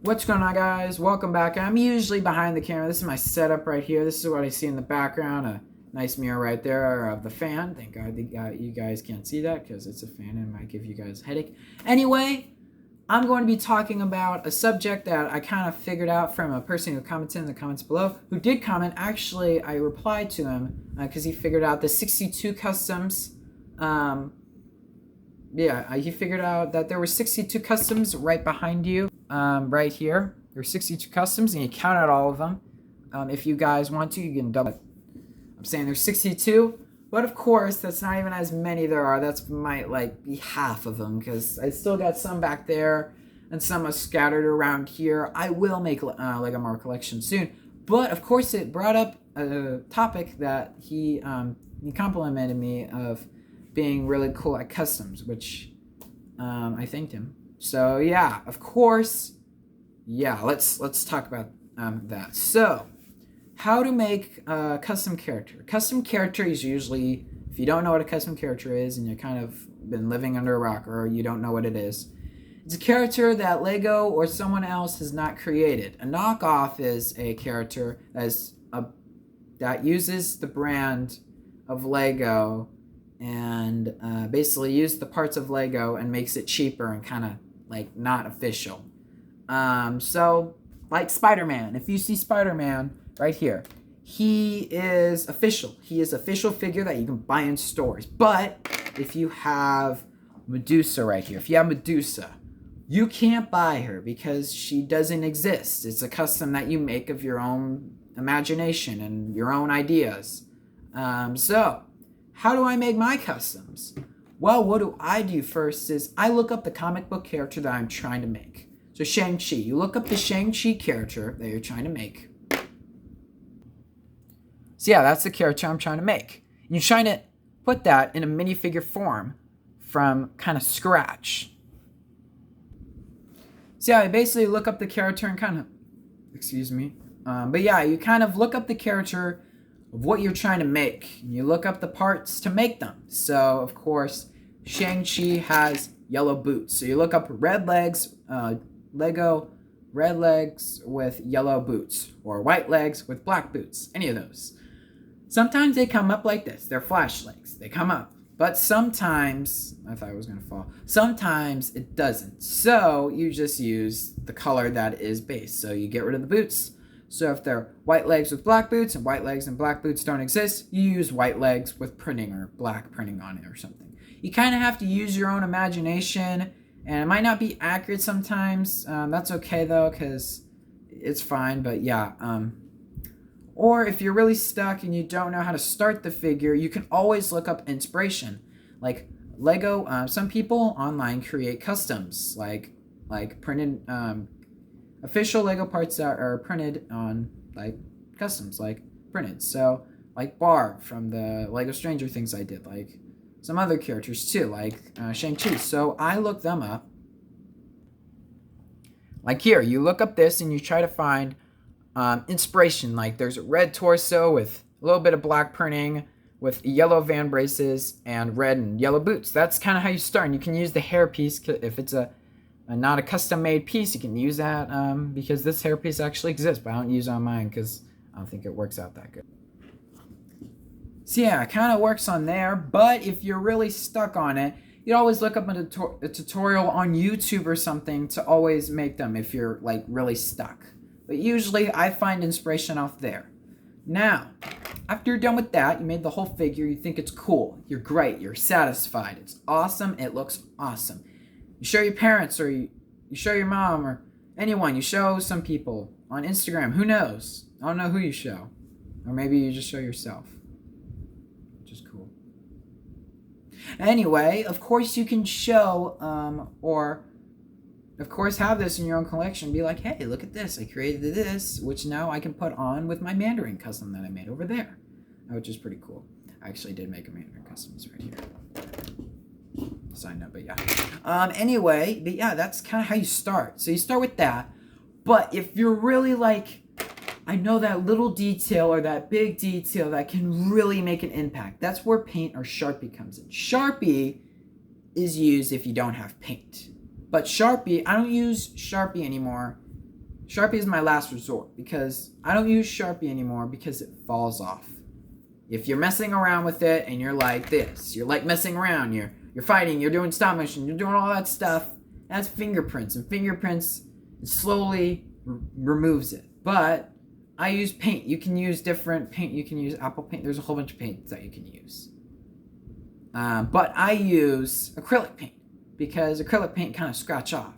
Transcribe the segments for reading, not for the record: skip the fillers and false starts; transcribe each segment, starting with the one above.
What's going on, guys? Welcome back. I'm usually behind the camera. This is my setup right here. This is what I see in the background. A nice mirror right there of the fan. Thank God you guys can't see that because it's a fan and it might give you guys a headache. Anyway, I'm going to be talking about a subject that I kind of figured out from a person who commented in the comments below, who did comment. Actually, I replied to him because he figured out the 62 customs. He figured out that there were 62 customs right behind you. Right here, there's 62 customs, and you count out all of them. If you guys want to, you can double it. I'm saying there's 62, but of course, that's not even as many there are. That's might be half of them, because I still got some back there, and some are scattered around here. I will make Lego Marvel collection soon, but of course, it brought up a topic that he complimented me of being really cool at customs, which I thanked him. So yeah, of course, let's talk about that. So, how to make a custom character. Custom character is usually, if you don't know what a custom character is and you kind of been living under a rock or you don't know what it is, it's a character that Lego or someone else has not created. A knockoff is a character that uses the brand of Lego and basically use the parts of Lego and makes it cheaper and kind of not official. So like Spider-Man, if you see Spider-Man right here, he is official. He is official figure that you can buy in stores. But if you have Medusa right here, if you have Medusa, you can't buy her because she doesn't exist. It's a custom that you make of your own imagination and your own ideas. So how do I make my customs? Well, what do I do first is I look up the comic book character that I'm trying to make. So Shang-Chi, you look up the Shang-Chi character that you're trying to make. So yeah, that's the character I'm trying to make. And you're trying to put that in a minifigure form from kind of scratch. So yeah, I basically look up the character and kind of, you kind of look up the character of what you're trying to make. You look up the parts to make them. So, of course, Shang-Chi has yellow boots. So you look up red legs, Lego red legs with yellow boots, or white legs with black boots, any of those. Sometimes they come up like this. They're flash legs. They come up. But sometimes, I thought it was going to fall, sometimes it doesn't. So you just use the color that is base. So you get rid of the boots. So if they're white legs with black boots and white legs and black boots don't exist, you use white legs with printing or black printing on it or something. You kind of have to use your own imagination, and it might not be accurate sometimes. That's okay though, because it's fine, but yeah. Or if you're really stuck and you don't know how to start the figure, you can always look up inspiration. Like Lego, some people online create customs, like printed official Lego parts that are printed on customs, printed. So Barb from the Lego Stranger Things I did, some other characters too, Shang-Chi. So I looked them up. Here, you look up this and you try to find inspiration. There's a red torso with a little bit of black printing with yellow van braces and red and yellow boots. That's kind of how you start. And you can use the hair piece if it's not a custom-made piece. You can use that because this hairpiece actually exists, but I don't use it on mine because I don't think it works out that good. So yeah, it kind of works on there, but if you're really stuck on it, you'd always look up a tutorial on YouTube or something to always make them if you're really stuck. But usually I find inspiration off there. Now, after you're done with that, you made the whole figure, you think it's cool, you're great, you're satisfied, it's awesome, it looks awesome. You show your parents, or you show your mom, or anyone. You show some people on Instagram. Who knows? I don't know who you show. Or maybe you just show yourself. Which is cool. Anyway, of course you can show, or of course have this in your own collection. Be like, hey, look at this. I created this, which now I can put on with my Mandarin custom that I made over there. Which is pretty cool. I actually did make a Mandarin custom. It's right here. Side note, but yeah. Anyway, but yeah, that's kind of how you start. So you start with that. But if you're really I know that little detail or that big detail that can really make an impact, that's where paint or Sharpie comes in. Sharpie is used if you don't have paint. But Sharpie, I don't use Sharpie anymore Sharpie is my last resort because I don't use Sharpie anymore because it falls off. If you're messing around with it and you're like this, you're like messing around, you're fighting, you're doing stop motion, you're doing all that stuff, that's fingerprints. And fingerprints slowly removes it. But I use paint. You can use different paint. You can use Apple paint. There's a whole bunch of paints that you can use. But I use acrylic paint because acrylic paint kind of scratch off,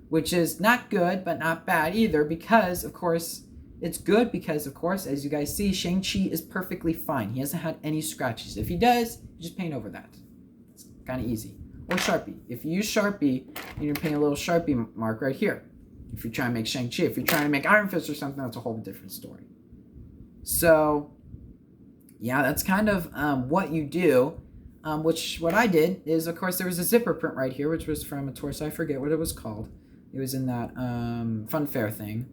which is not good, but not bad either because, of course, it's good because, of course, as you guys see, Shang-Chi is perfectly fine. He hasn't had any scratches. If he does, you just paint over that. It's kind of easy. Or Sharpie. If you use Sharpie, you're paint a little Sharpie mark right here. If you're trying to make Shang-Chi. If you're trying to make Iron Fist or something, that's a whole different story. So, yeah, that's kind of what you do. What I did is, of course, there was a zipper print right here, which was from a torso. I forget what it was called. It was in that fun fair thing.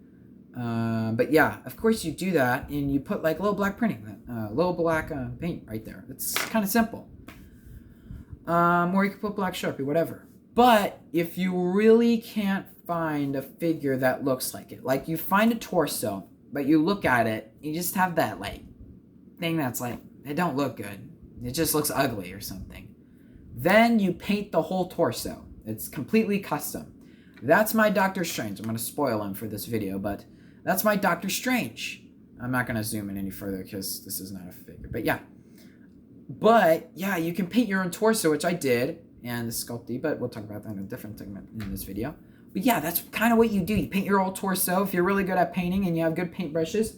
But yeah, of course you do that, and you put like little black printing, little black paint right there. It's kind of simple. Or you can put black Sharpie, whatever. But if you really can't find a figure that looks like it, like you find a torso, but you look at it, you just have that like thing that's like, it don't look good. It just looks ugly or something. Then you paint the whole torso. It's completely custom. That's my Doctor Strange. I'm going to spoil him for this video, but that's my Doctor Strange. I'm not going to zoom in any further because this is not a figure. But yeah, you can paint your own torso, which I did, and the Sculpey, but we'll talk about that in a different segment in this video. But yeah, that's kind of what you do. You paint your old torso. If you're really good at painting and you have good paintbrushes,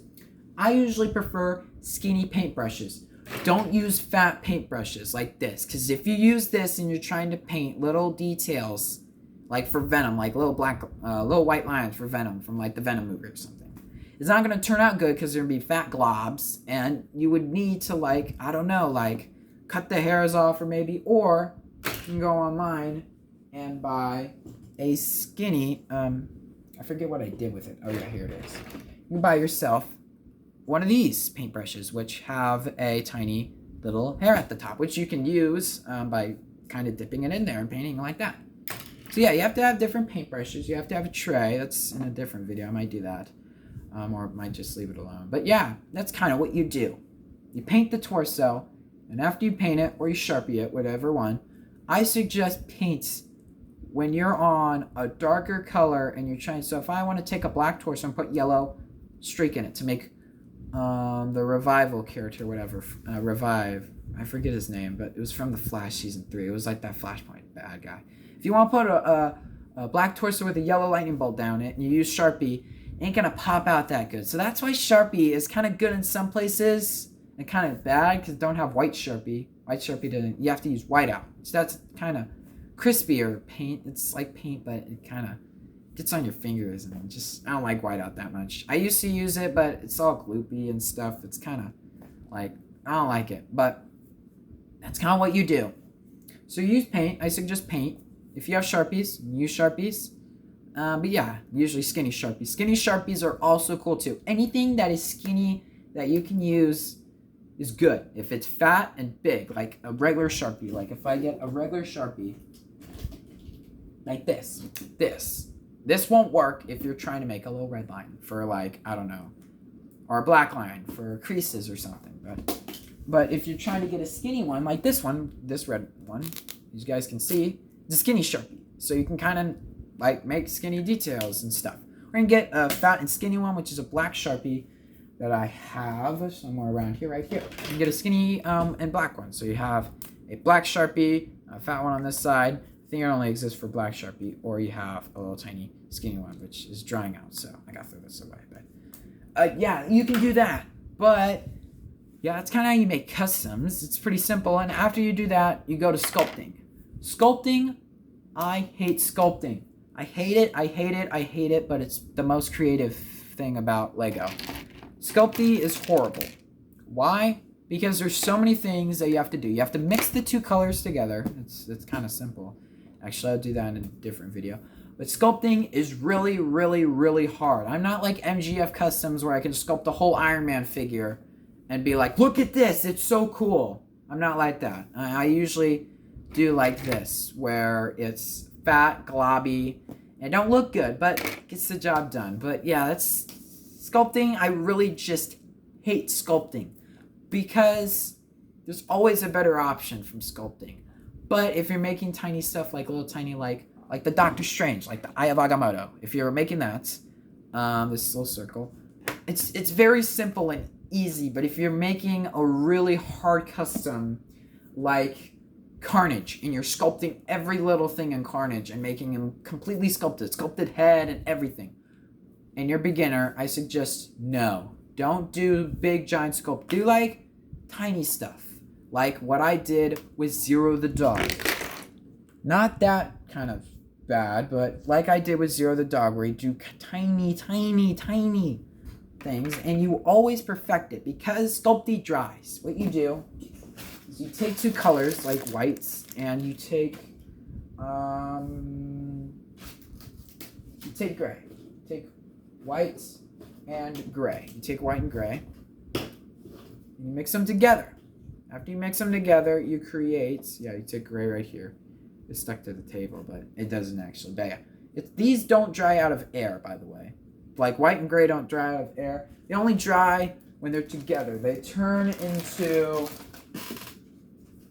I usually prefer skinny paintbrushes. Don't use fat paintbrushes like this, because if you use this and you're trying to paint little details, like for Venom, like little white lines for Venom from like the Venom movie or something, it's not going to turn out good because there'll be fat globs, and you would need to like, I don't know, like cut the hairs off or you can go online and buy a skinny, I forget what I did with it. Oh yeah, here it is. You can buy yourself one of these paintbrushes, which have a tiny little hair at the top, which you can use by kind of dipping it in there and painting like that. So yeah, you have to have different paintbrushes. You have to have a tray. That's in a different video. I might do that. Or might just leave it alone. But yeah, that's kind of what you do. You paint the torso, and after you paint it, or you Sharpie it, whatever one, I suggest paint when you're on a darker color and you're trying. So if I want to take a black torso and put yellow streak in it to make the Revival character, whatever, Revive, I forget his name, but it was from the Flash season 3. It was like that Flashpoint bad guy. If you want to put a black torso with a yellow lightning bolt down it and you use Sharpie, ain't gonna pop out that good. So that's why Sharpie is kind of good in some places and kind of bad because don't have white Sharpie. White Sharpie doesn't. You have to use whiteout. So that's kind of crispier paint. It's like paint, but it kind of gets on your fingers and just I don't like whiteout that much. I used to use it, but it's all gloopy and stuff. It's kind of like I don't like it, but that's kind of what you do. So you use paint. I suggest paint. If you have Sharpies, use Sharpies. But yeah, usually skinny Sharpies. Skinny Sharpies are also cool too. Anything that is skinny that you can use is good. If it's fat and big, like a regular Sharpie. Like if I get a regular Sharpie, like this. This won't work if you're trying to make a little red line for like, I don't know, or a black line for creases or something. But if you're trying to get a skinny one, like this one, this red one, as you guys can see, it's a skinny Sharpie. So you can kind of like make skinny details and stuff. We're gonna get a fat and skinny one, which is a black Sharpie that I have somewhere around here, right here. You can get a skinny and black one. So you have a black Sharpie, a fat one on this side. I think it only exists for black Sharpie, or you have a little tiny skinny one, which is drying out. So I gotta throw this away. But yeah, you can do that. But yeah, that's kind of how you make customs. It's pretty simple. And after you do that, you go to sculpting. Sculpting, I hate sculpting. I hate it, but it's the most creative thing about Lego. Sculpting is horrible. Why? Because there's so many things that you have to do. You have to mix the two colors together. It's kind of simple. Actually, I'll do that in a different video. But sculpting is really, really, really hard. I'm not like MGF Customs where I can sculpt a whole Iron Man figure and be like, look at this, it's so cool. I'm not like that. I usually do like this, where it's fat, globby, It don't look good, but gets the job done. But yeah, that's sculpting. I really just hate sculpting because there's always a better option from sculpting. But if you're making tiny stuff like little tiny like the Doctor Strange, like the Eye of Agamotto, if you're making that, this little circle, it's very simple and easy. But if you're making a really hard custom like Carnage, and you're sculpting every little thing in Carnage and making him completely sculpted head and everything, and you're beginner, I suggest no. Don't do big giant sculpt. Do like tiny stuff. Like what I did with Zero the dog. Not that kind of bad, but like I did with Zero the dog, where you do tiny things, and you always perfect it, because Sculpey dries. What you do is you take two colors, like whites, and you take gray. Take white and gray. You take white and gray, and you mix them together. After you mix them together, you create, you take gray right here. It's stuck to the table, but it doesn't actually. But yeah, these don't dry out of air, by the way. Like white and gray don't dry out of air. They only dry when they're together. They turn into,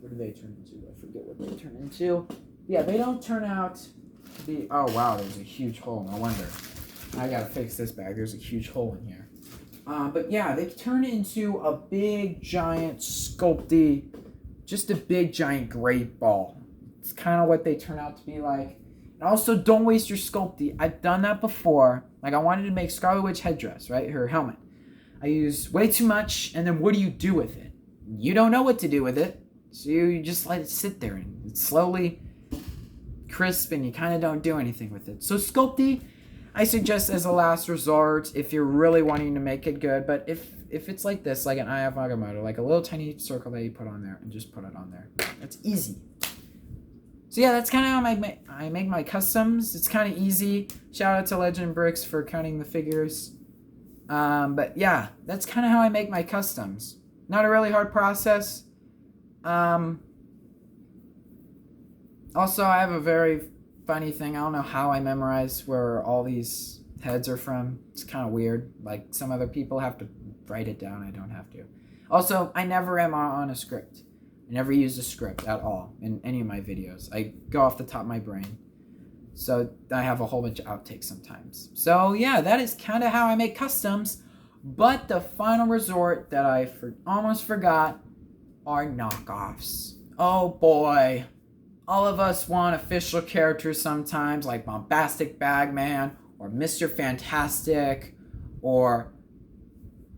what do they turn into? I forget what they turn into. Yeah, they don't turn out to be, oh wow, there's a huge hole, no wonder. I gotta fix this bag, there's a huge hole in here. But yeah, they turn into a big, giant, sculpty, just a big, giant gray ball. It's kind of what they turn out to be like. And also, don't waste your sculpty. I've done that before. Like, I wanted to make Scarlet Witch headdress, right? Her helmet. I used way too much, and then what do you do with it? You don't know what to do with it. So you just let it sit there, and it's slowly crisp, and you kind of don't do anything with it. So sculpty, I suggest as a last resort if you're really wanting to make it good. But if it's like this, like an Eye of Agamotto, like a little tiny circle that you put on there and just put it on there. That's easy. So yeah, that's kind of how I make my customs. It's kind of easy. Shout out to Legend Bricks for counting the figures. But yeah, that's kind of how I make my customs. Not a really hard process. Also, I have a very funny thing. I don't know how I memorize where all these heads are from. It's kind of weird. Like, some other people have to write it down. I don't have to. Also, I never am on a script. I never use a script at all in any of my videos. I go off the top of my brain. So I have a whole bunch of outtakes sometimes. So yeah, that is kind of how I make customs. But the final resort that I almost forgot are knockoffs. Oh boy. All of us want official characters sometimes, like Bombastic Bagman, or Mr. Fantastic, or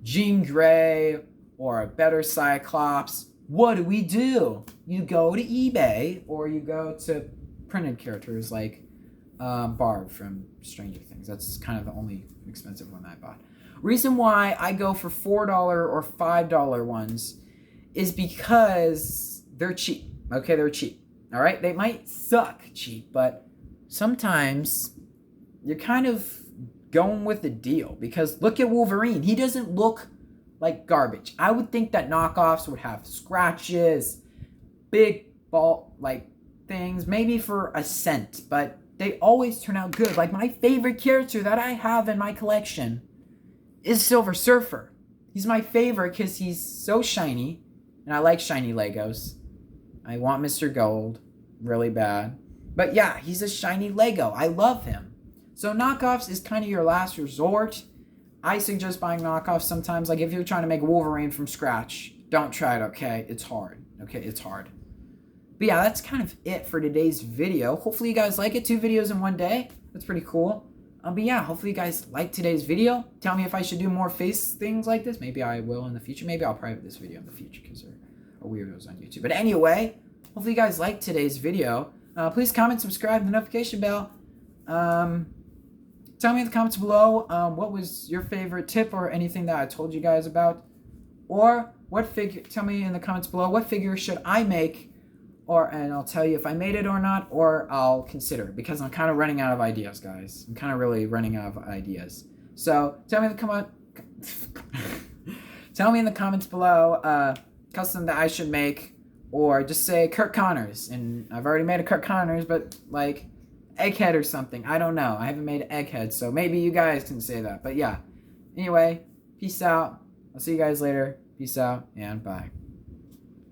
Jean Grey, or a better Cyclops. What do? You go to eBay, or you go to printed characters like Barb from Stranger Things. That's kind of the only expensive one I bought. Reason why I go for $4 or $5 ones is because they're cheap. Okay, they're cheap. All right, they might suck cheap, but sometimes you're kind of going with the deal, because look at Wolverine. He doesn't look like garbage. I would think that knockoffs would have scratches, big ball like things, maybe for a cent, but they always turn out good. Like, my favorite character that I have in my collection is Silver Surfer. He's my favorite because he's so shiny, and I like shiny Legos. I want Mr. Gold really bad. But yeah, he's a shiny Lego. I love him. So knockoffs is kind of your last resort. I suggest buying knockoffs sometimes. Like, if you're trying to make Wolverine from scratch, don't try it, okay? It's hard. Okay, it's hard. But yeah, that's kind of it for today's video. Hopefully you guys like it. 2 videos in one day. That's pretty cool. But yeah, hopefully you guys like today's video. Tell me if I should do more face things like this. Maybe I will in the future. Maybe I'll private this video in the future because there are weirdos on YouTube. But anyway, hopefully you guys liked today's video. Please comment, subscribe, and the notification bell. Tell me in the comments below what was your favorite tip or anything that I told you guys about. Or what figure, tell me in the comments below, what figure should I make? And I'll tell you if I made it or not, or I'll consider it, because I'm kind of running out of ideas, guys. I'm kind of really running out of ideas. So tell me in the tell me in the comments below custom that I should make, or just say Curt Connors. And I've already made a Curt Connors, but like, egghead or something. I don't know. I haven't made egghead, so maybe you guys can say that. But yeah. Anyway, peace out. I'll see you guys later. Peace out and bye.